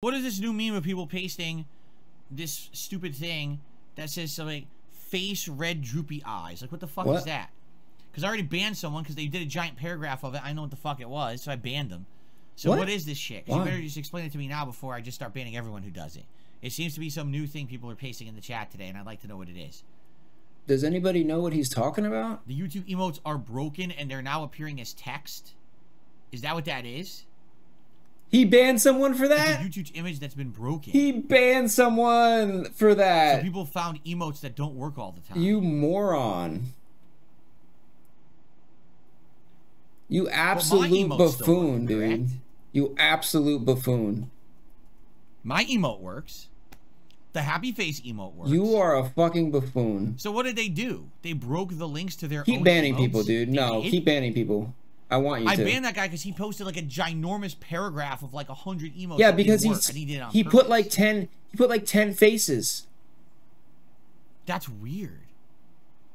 What is this new meme of people pasting this stupid thing that says something, face red droopy eyes? Like, what the fuck is that? Because I already banned someone because they did a giant paragraph of it. I know what the fuck it was, so I banned them. So what is this shit? 'Cause you better just explain it to me now before I just start banning everyone who does it. It seems to be some new thing people are pasting in the chat today, and I'd like to know what it is. Does anybody know what he's talking about? The YouTube emotes are broken, and they're now appearing as text. Is that what that is? He banned someone for that? It's a YouTube image that's been broken. He banned someone for that. So people found emotes that don't work all the time. You moron. You absolute buffoon, dude. You absolute buffoon. My emote works. The happy face emote works. You are a fucking buffoon. So what did they do? They broke the links to their own Keep banning emotes? people, dude. No, keep banning people. I want you to. I banned that guy because he posted like a ginormous paragraph of like 100 emotes. Yeah, because he put like 10 faces. That's weird.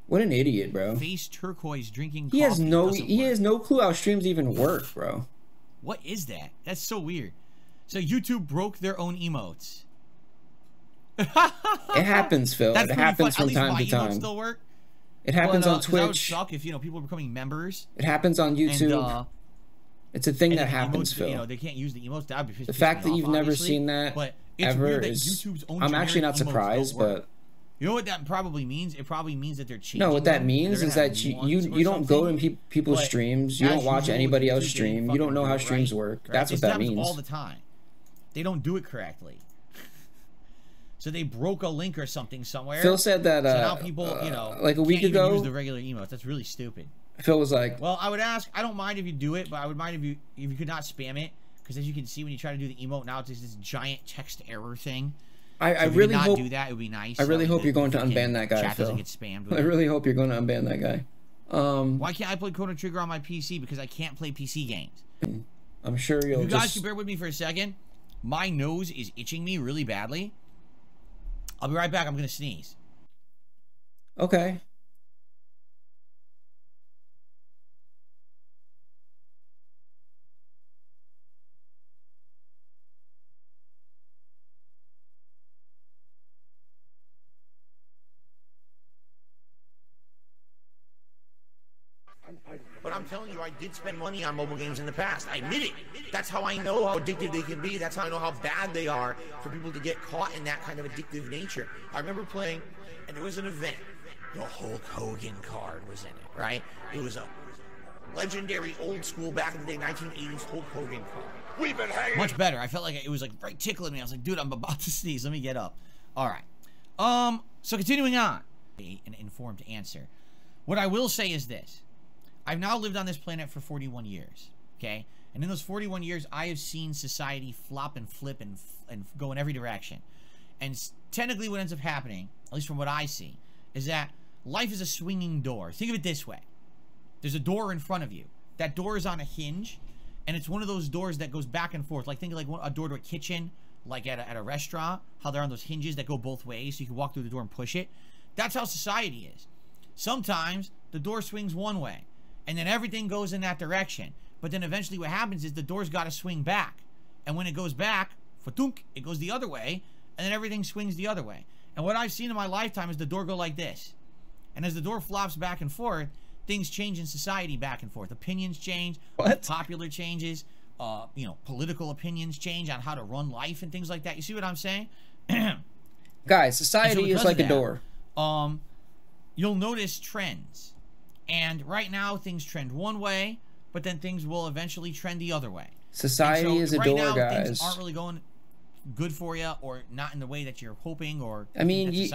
What an idiot, bro. Face turquoise drinking coffee. He has no clue how streams even work, bro. What is that? That's so weird. So YouTube broke their own emotes. It happens, Phil. It happens from time to time. Still work? It happens on Twitch. That would suck if, you know, people are becoming members. It happens on YouTube. And, it's a thing that happens, emotes, Phil. You know, they can't use the emotes. That would be the fact that you've never seen that ever is... I'm actually not surprised, but... You know what that probably means? It probably means that they're cheating. No, what that means is that you don't go in people's streams. You don't watch anybody else stream. You don't know how streams work. That's what that means. All the time. They don't do it correctly. So they broke a link or something somewhere. Phil said that so now people, you know, like a week ago, use the regular emotes. That's really stupid. Phil was like, "Well, I would ask. I don't mind if you do it, but I would mind if you could not spam it, because as you can see when you try to do the emote now, it's just this giant text error thing." I really hope do that. It would be nice. I really hope you're going to unban that guy, chat Phil. Doesn't get spammed. I really hope you're going to unban that guy. Why can't I play Chrono Trigger on my PC? Because I can't play PC games. I'm sure you'll. You guys can bear with me for a second. My nose is itching me really badly. I'll be right back. I'm gonna sneeze. Okay. But I'm telling you, I did spend money on mobile games in the past. I admit it. That's how I know how addictive they can be. That's how I know how bad they are for people to get caught in that kind of addictive nature. I remember playing, and there was an event. The Hulk Hogan card was in it, right? It was a legendary old school back in the day 1980s Hulk Hogan card. We've been hanging. Much better. I felt like it was like right tickling me. I was like, dude, I'm about to sneeze. Let me get up. All right. So continuing on, an informed answer. What I will say is this. I've now lived on this planet for 41 years, okay? And in those 41 years, I have seen society flop and flip and go in every direction. And technically what ends up happening, at least from what I see, is that life is a swinging door. Think of it this way. There's a door in front of you. That door is on a hinge, and it's one of those doors that goes back and forth. Like, think of like a door to a kitchen, like at a restaurant, how they're on those hinges that go both ways, so you can walk through the door and push it. That's how society is. Sometimes the door swings one way, and then everything goes in that direction. But then eventually what happens is the door's got to swing back. And when it goes back, fatunk, it goes the other way, and then everything swings the other way. And what I've seen in my lifetime is the door go like this. And as the door flops back and forth, things change in society back and forth. Opinions change, popular changes, you know, political opinions change on how to run life and things like that. You see what I'm saying? Guys, society is like a door. You'll notice trends. And right now, things trend one way, but then things will eventually trend the other way. Society is a door, now, guys. Things aren't really going good for you, or not in the way that you're hoping, or I mean, you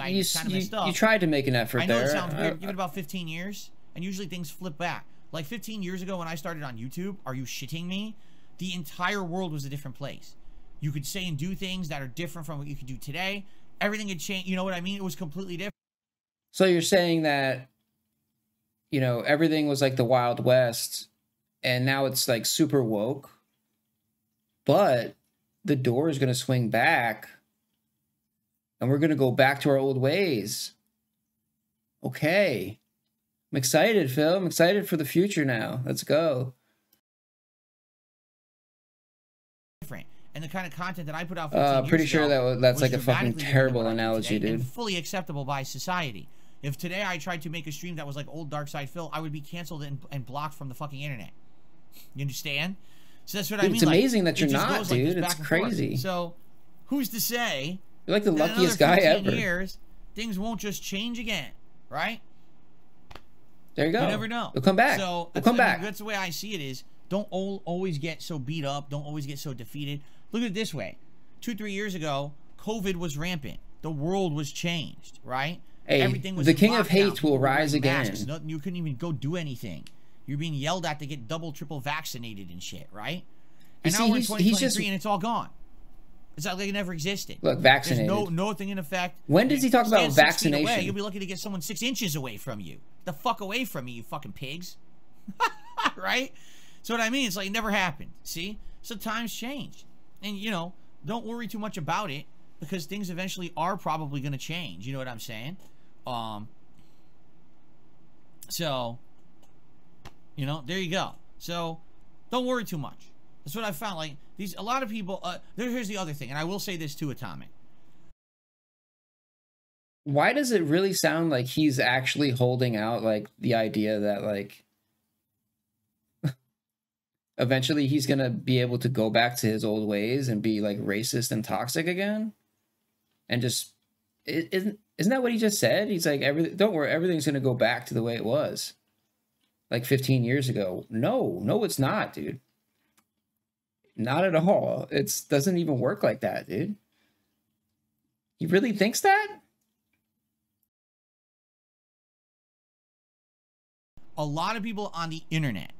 tried to make an effort there. I know it sounds weird. Give it about 15 years, and usually things flip back. Like 15 years ago when I started on YouTube, are you shitting me? The entire world was a different place. You could say and do things that are different from what you could do today. Everything had changed. You know what I mean? It was completely different. So you're saying that, you know, everything was like the Wild West, and now it's like super woke, but the door is going to swing back, and we're going to go back to our old ways. Okay. I'm excited, Phil. I'm excited for the future now. Let's go. And and the kind of content that I put out 15 years pretty sure ago that's was like a fucking dramatically terrible different than what I do analogy, today, dude. and fully acceptable by society. If today I tried to make a stream that was like old darksydephil, I would be canceled and blocked from the fucking internet. You understand? So that's what I mean. It's amazing that you're not, like dude. It's crazy. So who's to say you're like the that luckiest in another guy 15 ever. years, things won't just change again, right? There you go. You never know. They'll come back. So they'll come back. That's the way I see it is, don't always get so beat up. Don't always get so defeated. Look at it this way. 2-3 years ago, COVID was rampant. The world was changed, right? Hey, everything was the in king of lockdown. hate People will were wearing rise again. masks. You couldn't even go do anything. You're being yelled at to get double, triple vaccinated and shit, right? And now we're in 2023 and it's all gone. It's like it never existed. Look, vaccinated. There's no thing in effect. When does he talk about vaccination? Away, you'll be lucky to get someone 6 inches away from you. The fuck away from me, you fucking pigs. Right? So what I mean, it's like it never happened. See? So times change. And, you know, don't worry too much about it because things eventually are probably going to change. You know what I'm saying? So, you know, there you go. So, don't worry too much. That's what I found. Like, a lot of people, here's the other thing, and I will say this too, Atomic. Why does it really sound like he's actually holding out, like, the idea that, like, eventually he's going to be able to go back to his old ways and be, like, racist and toxic again? And just, isn't that what he just said? He's like, don't worry, everything's going to go back to the way it was. Like 15 years ago. No, it's not, dude. Not at all. It doesn't even work like that, dude. He really thinks that? A lot of people on the internet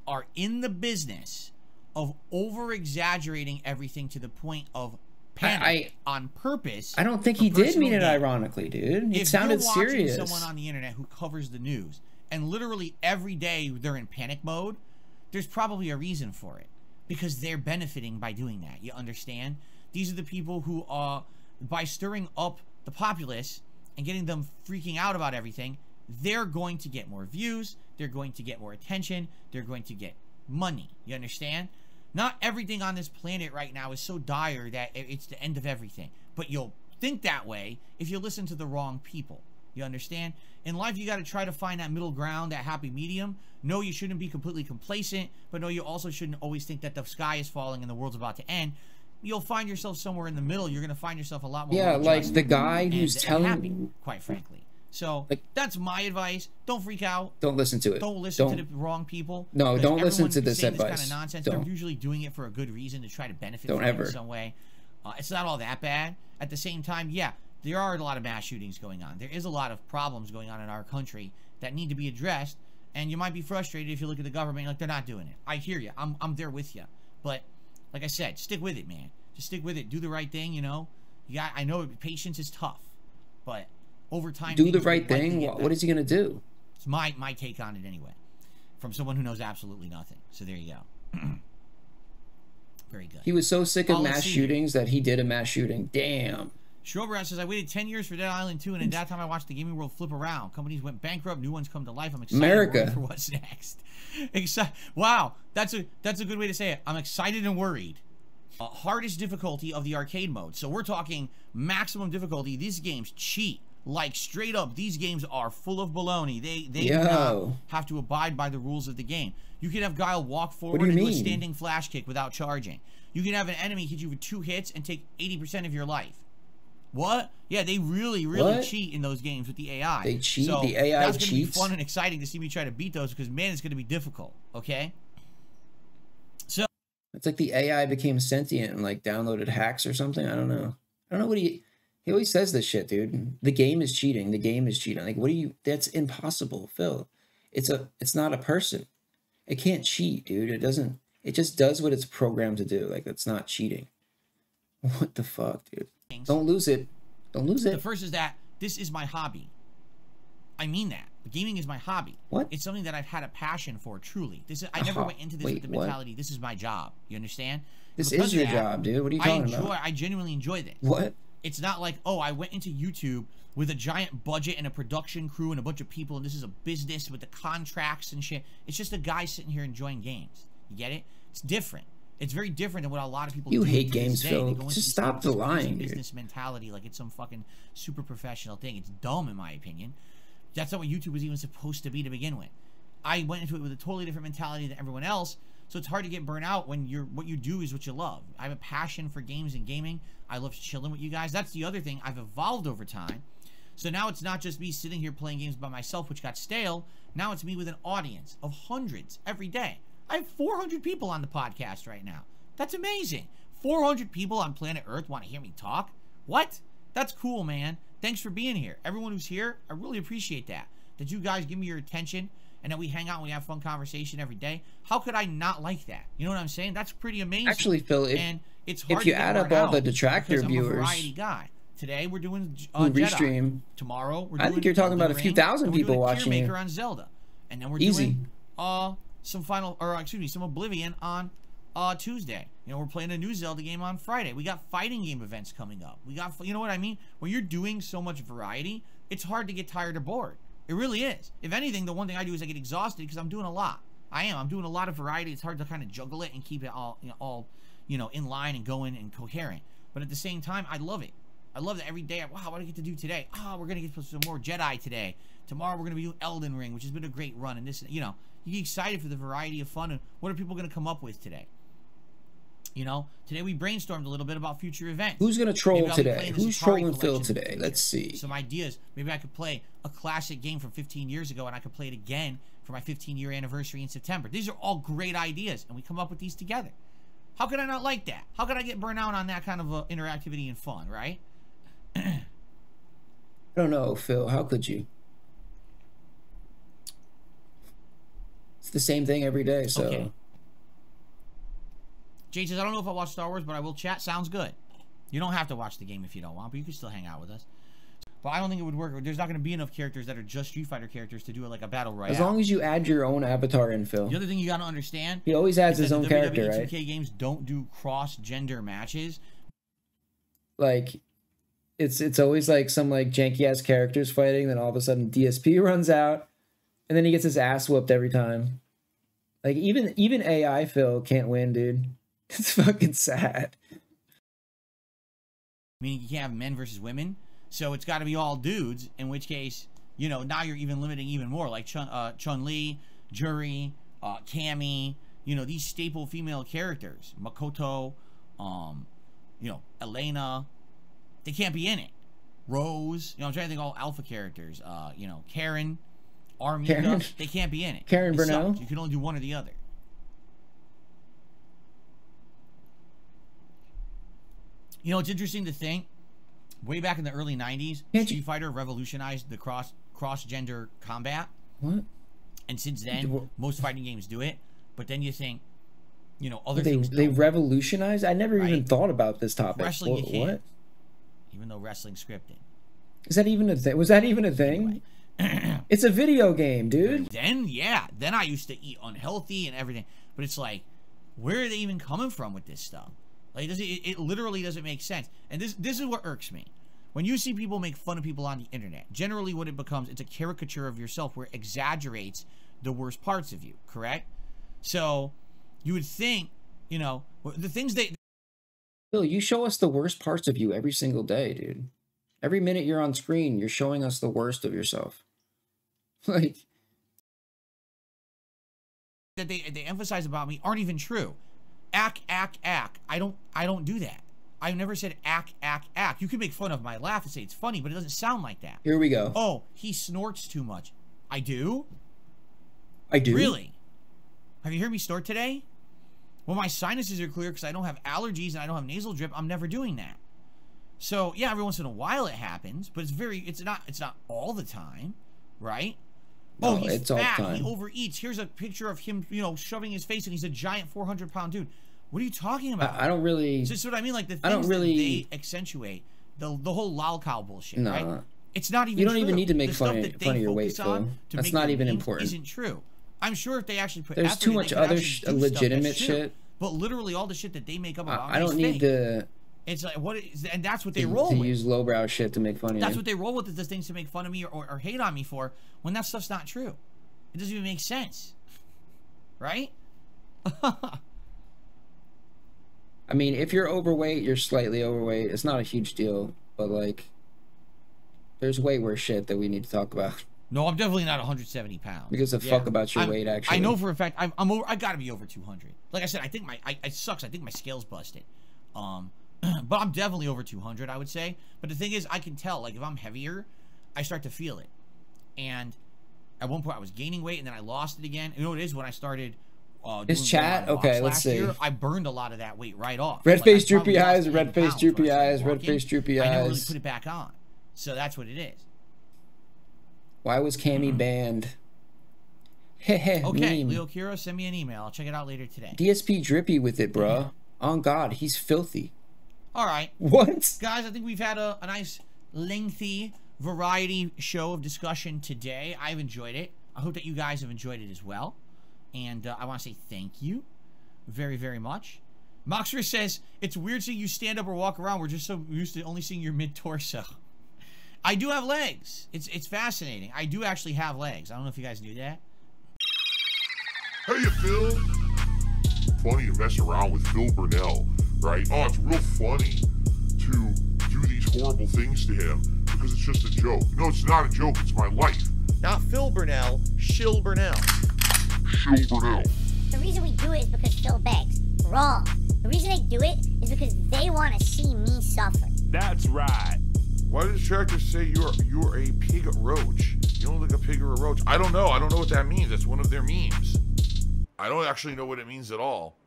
are in the business of over-exaggerating everything to the point of panic on purpose. I don't think he did mean it ironically, dude. It sounded serious. If you're watching someone on the internet who covers the news, and literally every day they're in panic mode, there's probably a reason for it. Because they're benefiting by doing that. You understand? These are the people who are, by stirring up the populace and getting them freaking out about everything, they're going to get more views, they're going to get more attention, they're going to get money. You understand? Not everything on this planet right now is so dire that it's the end of everything. But you'll think that way if you listen to the wrong people. You understand? In life, you got to try to find that middle ground, that happy medium. No, you shouldn't be completely complacent, but no, you also shouldn't always think that the sky is falling and the world's about to end. You'll find yourself somewhere in the middle. You're going to find yourself a lot more. Yeah, like the guy who's telling happy, quite frankly. So like, that's my advice. Don't freak out. Don't listen to it. Don't listen to the wrong people. No, don't listen to this advice. This kind of nonsense. They're usually doing it for a good reason to try to benefit from it in some way. It's not all that bad. At the same time, yeah, there are a lot of mass shootings going on. There is a lot of problems going on in our country that need to be addressed. And you might be frustrated if you look at the government like they're not doing it. I hear you. I'm there with you. But like I said, stick with it, man. Just stick with it. Do the right thing. You know. I know patience is tough, but over time, do the right thing. What is he gonna do? It's my take on it anyway, from someone who knows absolutely nothing. So there you go. Very good. He was so sick of mass shootings that he did a mass shooting. Damn. Showbrat says, I waited 10 years for Dead Island 2, and at that time I watched the gaming world flip around. Companies went bankrupt, new ones come to life. I'm excited for what's next. Wow, that's a good way to say it. I'm excited and worried. Hardest difficulty of the arcade mode. So we're talking maximum difficulty. These games cheat. Like, straight up, these games are full of baloney. They do not have to abide by the rules of the game. You can have Guile walk forward and do a standing flash kick without charging. You can have an enemy hit you with 2 hits and take 80% of your life. What? Yeah, they really cheat in those games with the AI. They cheat. So the AI that's cheats. That's going to be fun and exciting to see me try to beat those because, man, it's going to be difficult. Okay? So it's like the AI became sentient and, like, downloaded hacks or something. I don't know. I don't know what he always says this shit, dude. The game is cheating. The game is cheating. Like, what do you... That's impossible, Phil. It's not a person. It can't cheat, dude. It doesn't... It just does what it's programmed to do. Like, it's not cheating. What the fuck, dude? Don't lose it. Don't lose it. The first is that this is my hobby. I mean that. Gaming is my hobby. What? It's something that I've had a passion for, truly. I never went into this with the mentality, this is my job. You understand? This is your job, dude. What are you talking about? I genuinely enjoy this. What? It's not like, oh, I went into YouTube with a giant budget and a production crew and a bunch of people, and this is a business with the contracts and shit. It's just a guy sitting here enjoying games. You get it? It's different. It's very different than what a lot of people You do. hate to this games, day. Phil. They go into Just this stop the lying, dude. business mentality like it's some fucking super professional thing. It's dumb, in my opinion. That's not what YouTube was even supposed to be to begin with. I went into it with a totally different mentality than everyone else, so it's hard to get burnt out when what you do is what you love. I have a passion for games and gaming. I love chilling with you guys. That's the other thing. I've evolved over time. So now it's not just me sitting here playing games by myself, which got stale. Now it's me with an audience of hundreds every day. I have 400 people on the podcast right now. That's amazing. 400 people on planet Earth want to hear me talk? What? That's cool, man. Thanks for being here. Everyone who's here, I really appreciate that. That you guys give me your attention and that we hang out and we have fun conversation every day. How could I not like that? You know what I'm saying? That's pretty amazing. Actually, Phil, and it's hard if you to add up all the detractor viewers, I'm a variety guy. Today we're doing who Jedi. restream. Tomorrow we're doing I think you're talking about a few thousand people watching you. on Zelda, and then we're Easy. doing some Oblivion on Tuesday. You know, we're playing a new Zelda game on Friday. We got fighting game events coming up. We got, you know what I mean? When you're doing so much variety, it's hard to get tired or bored. It really is. If anything, the one thing I do is I get exhausted because I'm doing a lot. I'm doing a lot of variety. It's hard to kind of juggle it and keep it all in line and going and coherent. But at the same time, I love it. I love that every day. Wow, what do I get to do today? Oh, we're gonna get some more Jedi today. Tomorrow we're gonna be doing Elden Ring, which has been a great run. And this, you know, you get excited for the variety of fun and what are people gonna come up with today? You know, today we brainstormed a little bit about future events. Who's gonna troll today? Who's trolling Phil today? Let's see. Some ideas. Maybe I could play a classic game from 15 years ago, and I could play it again for my 15-year anniversary in September. These are all great ideas, and we come up with these together. How could I not like that? How could I get burnt out on that kind of interactivity and fun, right? I don't know, Phil. How could you? It's the same thing every day, so. Okay. Jay says, I don't know if I watch Star Wars, but I will chat. Sounds good. You don't have to watch the game if you don't want, but you can still hang out with us. But I don't think it would work. There's not going to be enough characters that are just Street Fighter characters to do it like a battle royale. As long as you add your own avatar in, Phil. The other thing you got to understand, he always adds his own character, WWE right? 2K games don't do cross-gender matches. Like, it's always like some like janky ass characters fighting. Then all of a sudden DSP runs out, and then he gets his ass whooped every time. Like even AI Phil can't win, dude. It's fucking sad. Meaning you can't have men versus women, so it's got to be all dudes. In which case, you know, now you're even limiting even more. Like Chun-Li, Juri, Cammy. You know, these staple female characters, Makoto, you know, Elena. They can't be in it. Rose, you know, I'm trying to think of all alpha characters. You know, Karen, Armida, they can't be in it. Karen Burnell. You can only do one or the other. You know, it's interesting to think, way back in the early 90s, Street Fighter revolutionized the cross-gender combat. What? And since then, most fighting games do it. But then you think, you know, other things they revolutionized? I never even thought about this topic. Wrestling, you can't. What? Even though wrestling's scripted. Is that even a thing? Was that even a thing? Anyway. It's a video game, dude. Then, yeah. Then I used to eat unhealthy and everything. But it's like, where are they even coming from with this stuff? Like, it literally doesn't make sense. And this is what irks me. When you see people make fun of people on the internet, generally what it becomes, it's a caricature of yourself where it exaggerates the worst parts of you, correct? So, you would think, you know, the things they... Bill, you show us the worst parts of you every single day, dude. Every minute you're on screen, you're showing us the worst of yourself. Like... that they emphasize about me aren't even true. Ack. I don't do that. I've never said ack. You can make fun of my laugh and say it's funny, but it doesn't sound like that. Here we go. Oh, he snorts too much. I do? I do? Really? Have you heard me snort today? Well, my sinuses are clear because I don't have allergies and I don't have nasal drip. I'm never doing that. So, yeah, every once in a while it happens, but it's not all the time, right? No, oh, he's it's fat. All the time. He overeats. Here's a picture of him, you know, shoving his face, and he's a giant 400-pound dude. What are you talking about? I don't really... This is what I mean. Like, the things that they accentuate, the whole lol cow bullshit, right? It's not even You don't true. even need to make fun of your weight, Phil. Phil. That's not even important. Isn't true. I'm sure if they actually put There's effort too in, much they could other actually do legitimate stuff that's shit. But literally all the shit that they make up about I don't need to... It's like, what is, and that's what they roll with. Use lowbrow shit to make fun of you. That's what they roll with, is the things to make fun of me or hate on me for, when that stuff's not true. It doesn't even make sense. Right? I mean, if you're overweight, you're slightly overweight. It's not a huge deal, but like, there's way worse shit that we need to talk about. No, I'm definitely not 170 pounds. Because of fuck about your weight, actually. I know for a fact I gotta be over 200. Like I said, I think it sucks. I think my scale's busted. But I'm definitely over 200, I would say. But the thing is, I can tell, like, if I'm heavier, I start to feel it. And at one point, I was gaining weight, and then I lost it again. You know what it is? When I started His chat? Okay, let's see. Year, I burned a lot of that weight right off. Red face, like, droopy eyes, red face, droopy eyes, red face, droopy eyes. I never really put it back on. So that's what it is. Why was Cammy banned? Heh okay, Leo Kiro, send me an email. I'll check it out later today. DSP drippy with it, bro. On God, he's filthy. All right. What? Guys, I think we've had a nice, lengthy variety show of discussion today. I've enjoyed it. I hope that you guys have enjoyed it as well. And I want to say thank you very, very much. Moxer says, it's weird seeing you stand up or walk around. We're just so used to only seeing your mid-torso. I do have legs. It's fascinating. I do actually have legs. I don't know if you guys knew that. Hey, Phil. Funny to mess around with Phil Burnell, right? Oh, it's real funny to do these horrible things to him because it's just a joke. No, it's not a joke. It's my life. Not Phil Burnell, Shill Burnell. Shill Burnell. The reason we do it is because Phil begs. Wrong. The reason they do it is because they want to see me suffer. That's right. Why did the tractor say you're a pig roach? You don't look like a pig or a roach. I don't know. I don't know what that means. That's one of their memes. I don't actually know what it means at all.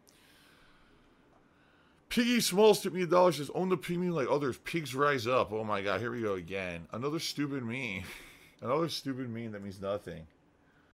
Piggy Smalls tipped me $1, says, own the pig meme like others. Pigs rise up. Oh my God, here we go again. Another stupid meme. Another stupid meme that means nothing.